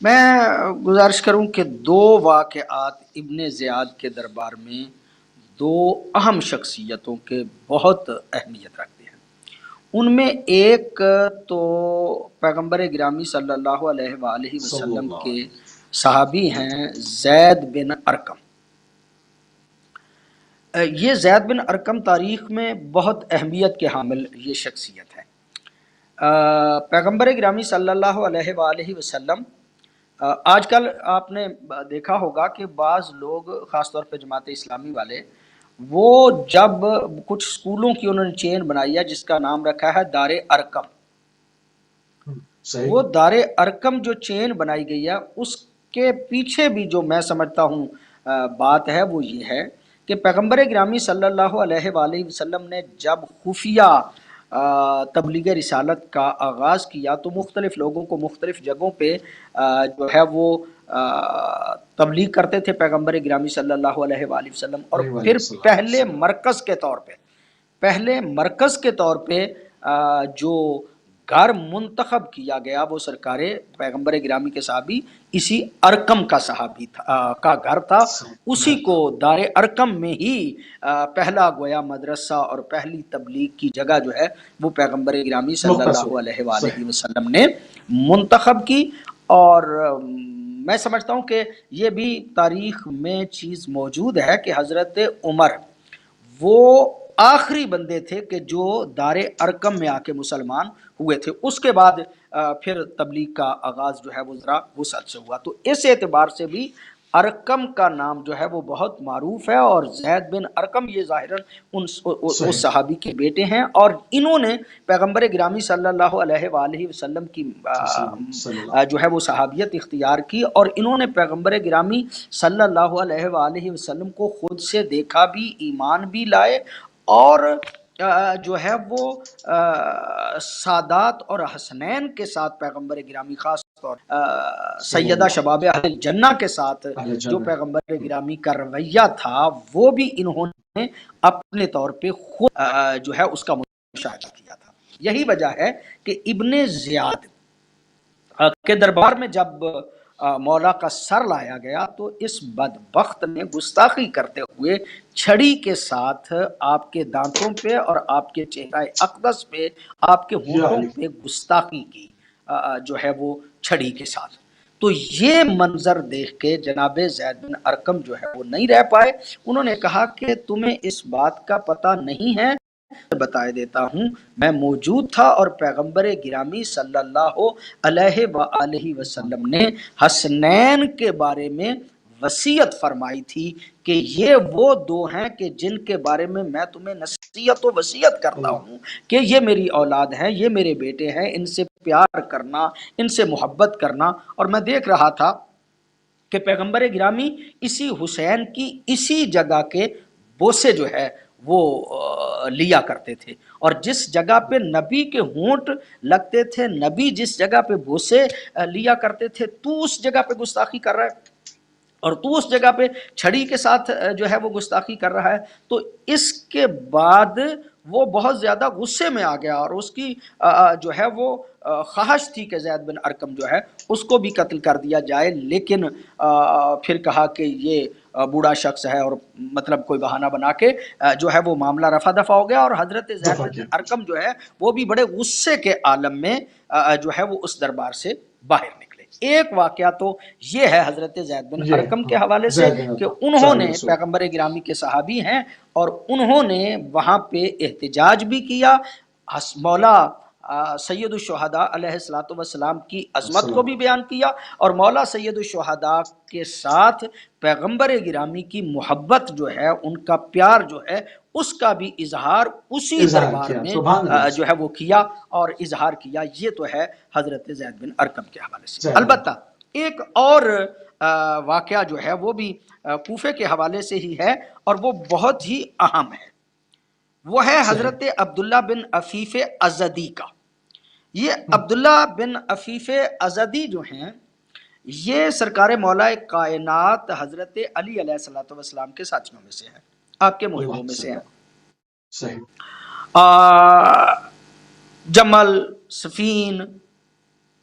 میں گزارش کروں کہ دو واقعات ابن زیاد کے دربار میں دو اہم شخصیتوں کے بہت اہمیت رکھتے ہیں۔ ان میں ایک تو پیغمبر گرامی صلی اللہ علیہ وآلہ صلی وسلم اللہ کے علیہ صحابی ہیں زید بن ارقم۔ یہ زید بن ارقم تاریخ میں بہت اہمیت کے حامل یہ شخصیت ہے۔ پیغمبر گرامی صلی اللہ علیہ وآلہ وسلم، آج کل آپ نے دیکھا ہوگا کہ بعض لوگ خاص طور پہ جماعت اسلامی والے، وہ جب کچھ سکولوں کی انہوں نے چین بنائی ہے جس کا نام رکھا ہے دار ارقم، صحیح وہ دار ارقم جو چین بنائی گئی ہے اس کے پیچھے بھی جو میں سمجھتا ہوں بات ہے وہ یہ ہے کہ پیغمبر گرامی صلی اللہ علیہ وآلہ وسلم نے جب خفیہ تبلیغ رسالت کا آغاز کیا تو مختلف لوگوں کو مختلف جگہوں پہ جو ہے وہ تبلیغ کرتے تھے پیغمبر گرامی صلی اللہ علیہ وآلہ وسلم، اور پھر پہلے مرکز کے طور پہ جو گھر منتخب کیا گیا وہ سرکار پیغمبر گرامی کے صحابی اسی ارقم کا صحابی کا گھر تھا، اسی کو دار ارقم میں ہی پہلا گویا مدرسہ اور پہلی تبلیغ کی جگہ جو ہے وہ پیغمبر گرامی صلی اللہ علیہ وآلہ وسلم نے منتخب کی۔ اور میں سمجھتا ہوں کہ یہ بھی تاریخ میں چیز موجود ہے کہ حضرت عمر وہ آخری بندے تھے کہ جو دار ارقم میں آ کے مسلمان ہوئے تھے، اس کے بعد پھر تبلیغ کا آغاز جو ہے وہ ذرا وسعت سے ہوا۔ تو اس اعتبار سے بھی ارقم کا نام جو ہے وہ بہت معروف ہے، اور زید بن ارقم یہ ظاہراً اس صحابی کے بیٹے ہیں، اور انہوں نے پیغمبر گرامی صلی اللہ علیہ وآلہ وسلم کی جو ہے وہ صحابیت اختیار کی، اور انہوں نے پیغمبر گرامی صلی اللہ علیہ وآلہ وسلم کو خود سے دیکھا بھی، ایمان بھی لائے، اور جو ہے وہ سادات اور حسنین کے ساتھ پیغمبر گرامی خاص طور سیدہ شباب اہل جنہ کے ساتھ جو پیغمبر گرامی کا رویہ تھا وہ بھی انہوں نے اپنے طور پہ خود جو ہے اس کا مشاہدہ کیا تھا۔ یہی وجہ ہے کہ ابن زیاد کے دربار میں جب مولا کا سر لایا گیا تو اس بدبخت نے گستاخی کرتے ہوئے چھڑی کے ساتھ آپ کے دانتوں پہ اور آپ کے چہرہ اقدس پہ، آپ کے ہونٹوں پہ گستاخی کی جو ہے وہ چھڑی کے ساتھ۔ تو یہ منظر دیکھ کے جناب زید بن ارقم جو ہے وہ نہیں رہ پائے، انہوں نے کہا کہ تمہیں اس بات کا پتہ نہیں ہے، بتائے دیتا ہوں، میں موجود تھا اور پیغمبر گرامی صلی اللہ علیہ وآلہ وسلم نے حسنین کے بارے میں وصیت فرمائی تھی کہ یہ وہ دو ہیں کہ جن کے بارے میں تمہیں نصیحت و وصیت کرتا ہوں کہ یہ میری اولاد ہیں، یہ میرے بیٹے ہیں، ان سے پیار کرنا، ان سے محبت کرنا۔ اور میں دیکھ رہا تھا کہ پیغمبر گرامی اسی حسین کی اسی جگہ کے بوسے جو ہے وہ لیا کرتے تھے، اور جس جگہ پہ نبی کے ہونٹ لگتے تھے، نبی جس جگہ پہ بوسے لیا کرتے تھے، تو اس جگہ پہ گستاخی کر رہا ہے اور تو اس جگہ پہ چھڑی کے ساتھ جو ہے وہ گستاخی کر رہا ہے۔ تو اس کے بعد وہ بہت زیادہ غصے میں آ گیا، اور اس کی جو ہے وہ خواہش تھی کہ زید بن ارقم جو ہے اس کو بھی قتل کر دیا جائے، لیکن پھر کہا کہ یہ بوڑھا شخص ہے، اور مطلب کوئی بہانہ بنا کے جو ہے وہ معاملہ رفع دفع ہو گیا، اور حضرت زید بن ارقم جو ہے وہ بھی بڑے غصے کے عالم میں جو ہے وہ اس دربار سے باہر نکلے۔ ایک واقعہ تو یہ ہے حضرت زید بن ارقم کے حوالے سے کہ انہوں نے پیغمبر گرامی کے صحابی ہیں، اور انہوں نے وہاں پہ احتجاج بھی کیا، مولا سید الشہداء علیہ الصلوۃ والسلام کی عظمت کو بھی بیان کیا، اور مولا سید الشہداء کے ساتھ پیغمبر گرامی کی محبت جو ہے، ان کا پیار جو ہے، اس کا بھی اظہار اسی دربار میں جو ہے وہ کیا اور اظہار کیا۔ یہ تو ہے حضرت زید بن ارقم کے حوالے سے۔ البتہ ایک اور واقعہ جو ہے وہ بھی کوفے کے حوالے سے ہی ہے، اور وہ بہت ہی اہم ہے، وہ ہے حضرت عبداللہ بن عفیف ازدی کا۔ یہ عبداللہ بن عفیف ازدی جو ہیں یہ سرکار مولا کائنات حضرت علی علیہ الصلوۃ والسلام کے ساتھیوں میں سے ہیں، آپ کے محبوں میں سے ہیں۔ جمل، سفین،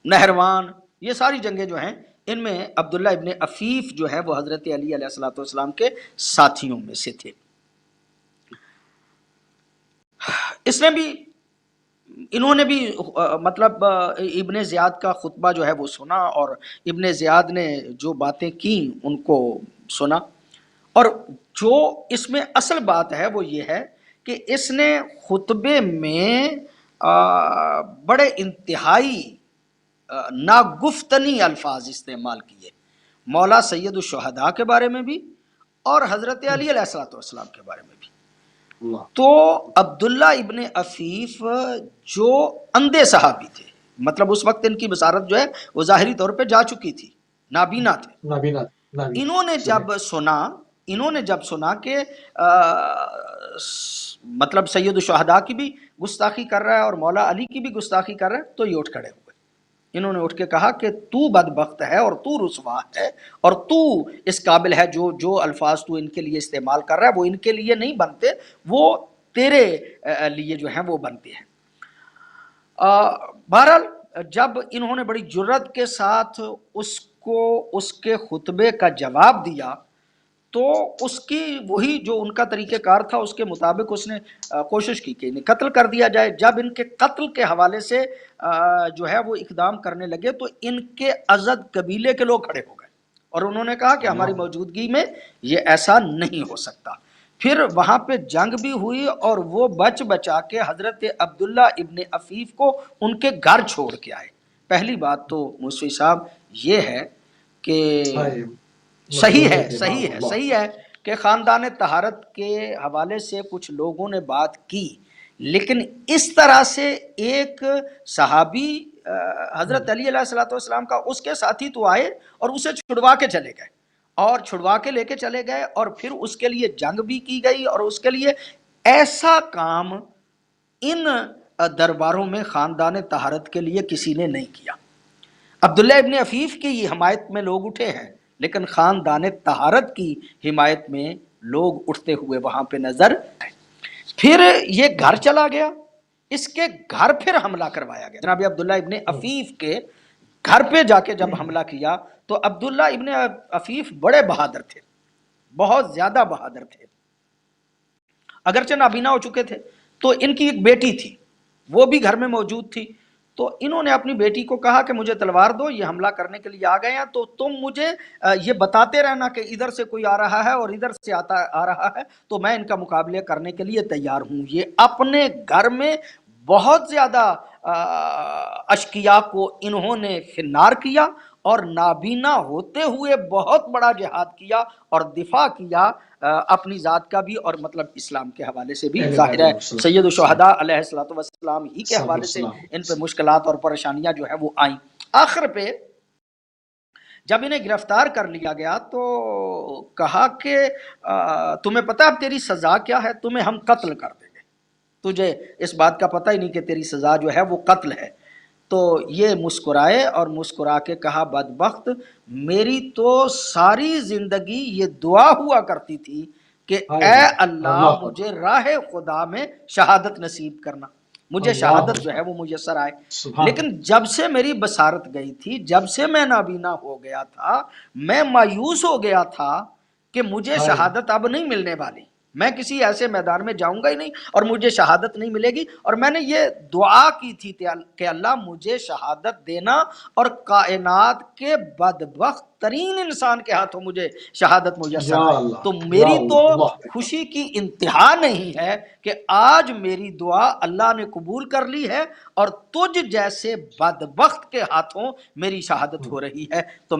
نہروان یہ ساری جنگیں جو ہیں ان میں عبداللہ ابن عفیف جو ہے وہ حضرت علی علیہ الصلوۃ والسلام کے ساتھیوں میں سے تھے. اس نے بھی انہوں نے بھی مطلب ابن زیاد کا خطبہ جو ہے وہ سنا اور ابن زیاد نے جو باتیں کی ان کو سنا. اور جو اس میں اصل بات ہے وہ یہ ہے کہ اس نے خطبے میں بڑے انتہائی ناگفتنی الفاظ استعمال کیے مولا سید الشہداء کے بارے میں بھی اور حضرت علی علیہ الصلوۃ والسلام کے بارے میں بھی. تو عبداللہ ابن عفیف جو اندھے صحابی تھے، مطلب اس وقت ان کی بصارت جو ہے وہ ظاہری طور پہ جا چکی تھی، نابینا تھے. انہوں نے جب سنا کہ مطلب سید الشہداء کی بھی گستاخی کر رہا ہے اور مولا علی کی بھی گستاخی کر رہا ہے تو یہ اٹھ کھڑے ہوئے. انہوں نے اٹھ کے کہا کہ تو بدبخت ہے اور تو رسوا ہے اور تو اس قابل ہے، جو الفاظ تو ان کے لیے استعمال کر رہا ہے وہ ان کے لیے نہیں بنتے، وہ تیرے لیے جو ہیں وہ بنتے ہیں. بہرحال جب انہوں نے بڑی جرت کے ساتھ اس کے خطبے کا جواب دیا تو اس کی وہی جو ان کا طریقہ کار تھا اس کے مطابق اس نے کوشش کی کہ انہیں قتل کر دیا جائے. جب ان کے قتل کے حوالے سے جو ہے وہ اقدام کرنے لگے تو ان کے ازد قبیلے کے لوگ کھڑے ہو گئے اور انہوں نے کہا کہ ہماری موجودگی میں یہ ایسا نہیں ہو سکتا. پھر وہاں پہ جنگ بھی ہوئی اور وہ بچ بچا کے حضرت عبداللہ ابن عفیف کو ان کے گھر چھوڑ کے آئے. پہلی بات تو موسوی صاحب یہ ہے کہ صحیح ہے کہ خاندان طہارت کے حوالے سے کچھ لوگوں نے بات کی، لیکن اس طرح سے ایک صحابی حضرت علی علیہ الصلوۃ والسلام کا اس کے ساتھی تو آئے اور اسے چھڑوا کے چلے گئے اور چھڑوا کے لے کے چلے گئے اور پھر اس کے لیے جنگ بھی کی گئی اور اس کے لیے ایسا کام ان درباروں میں خاندان طہارت کے لیے کسی نے نہیں کیا. عبداللہ ابن عفیف کی یہ حمایت میں لوگ اٹھے ہیں لیکن خاندان طہارت کی حمایت میں لوگ اٹھتے ہوئے وہاں پہ نظر آئے. پھر یہ گھر چلا گیا، اس کے گھر پھر حملہ کروایا گیا. جناب عبداللہ ابن عفیف کے گھر پہ جا کے جب حملہ کیا تو عبداللہ ابن عفیف بڑے بہادر تھے، بہت زیادہ بہادر تھے. اگرچہ نابینا ہو چکے تھے تو ان کی ایک بیٹی تھی وہ بھی گھر میں موجود تھی. تو انہوں نے اپنی بیٹی کو کہا کہ مجھے تلوار دو، یہ حملہ کرنے کے لیے آ گئے ہیں تو تم مجھے یہ بتاتے رہنا کہ ادھر سے کوئی آ رہا ہے اور ادھر سے آ رہا ہے تو میں ان کا مقابلہ کرنے کے لیے تیار ہوں. یہ اپنے گھر میں بہت زیادہ اشقیاء کو انہوں نے فنار کیا اور نابینا ہوتے ہوئے بہت بڑا جہاد کیا اور دفاع کیا اپنی ذات کا بھی اور مطلب اسلام کے حوالے سے بھی. ظاہر ہے سید الشہداء علیہ الصلوۃ والسلام ہی کے حوالے سے ان پہ مشکلات اور پریشانیاں جو ہے وہ آئیں. آخر پہ جب انہیں گرفتار کر لیا گیا تو کہا کہ تمہیں پتہ اب تیری سزا کیا ہے؟ تمہیں ہم قتل کر دیں گے، تجھے اس بات کا پتہ ہی نہیں کہ تیری سزا جو ہے وہ قتل ہے. تو یہ مسکرائے اور مسکرا کے کہا بدبخت، میری تو ساری زندگی یہ دعا ہوا کرتی تھی کہ اے اللہ مجھے راہ خدا میں شہادت نصیب کرنا، مجھے شہادت جو ہے وہ میسر آئے. لیکن جب سے میری بصارت گئی تھی، جب سے میں نابینا ہو گیا تھا، میں مایوس ہو گیا تھا کہ مجھے شہادت اب نہیں ملنے والی، میں کسی ایسے میدان میں جاؤں گا ہی نہیں اور مجھے شہادت نہیں ملے گی. اور میں نے یہ دعا کی تھی کہ اللہ مجھے شہادت دینا اور کائنات کے بدبخت ترین انسان کے ہاتھوں مجھے شہادت میسر آئے. تو میری تو خوشی کی انتہا نہیں ہے کہ آج میری دعا اللہ نے قبول کر لی ہے اور تجھ جیسے بدبخت کے ہاتھوں میری شہادت ہو رہی ہے. تو